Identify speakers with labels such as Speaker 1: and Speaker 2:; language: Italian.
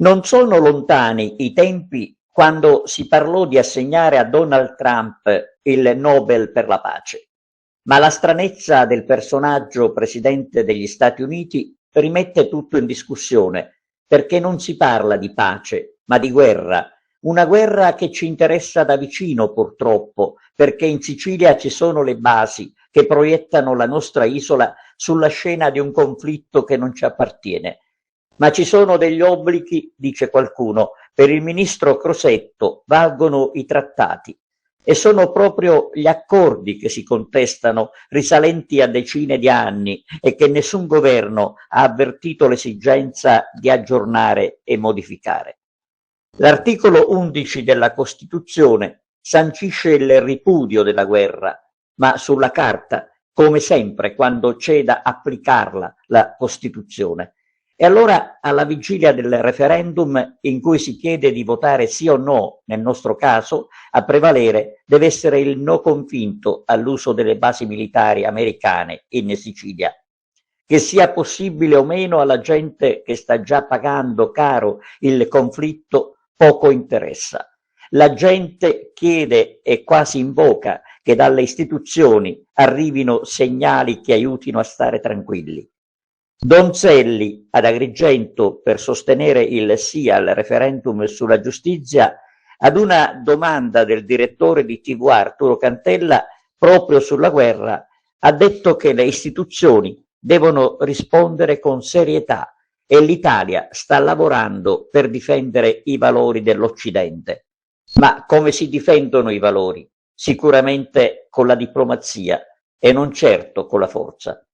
Speaker 1: Non sono lontani i tempi quando si parlò di assegnare a Donald Trump il Nobel per la pace, ma la stranezza del personaggio presidente degli Stati Uniti rimette tutto in discussione, perché non si parla di pace, ma di guerra, una guerra che ci interessa da vicino purtroppo, perché in Sicilia ci sono le basi che proiettano la nostra isola sulla scena di un conflitto che non ci appartiene. Ma ci sono degli obblighi, dice qualcuno, per il ministro Crosetto valgono i trattati e sono proprio gli accordi che si contestano, risalenti a decine di anni e che nessun governo ha avvertito l'esigenza di aggiornare e modificare. L'articolo 11 della Costituzione sancisce il ripudio della guerra, ma sulla carta, come sempre quando c'è da applicarla la Costituzione. E allora, alla vigilia del referendum in cui si chiede di votare sì o no, nel nostro caso, a prevalere deve essere il no convinto all'uso delle basi militari americane in Sicilia. Che sia possibile o meno alla gente che sta già pagando caro il conflitto poco interessa. La gente chiede e quasi invoca che dalle istituzioni arrivino segnali che aiutino a stare tranquilli. Donzelli ad Agrigento per sostenere il sì al referendum sulla giustizia, ad una domanda del direttore di TV Arturo Cantella proprio sulla guerra, ha detto che le istituzioni devono rispondere con serietà e l'Italia sta lavorando per difendere i valori dell'Occidente. Ma come si difendono i valori? Sicuramente con la diplomazia e non certo con la forza.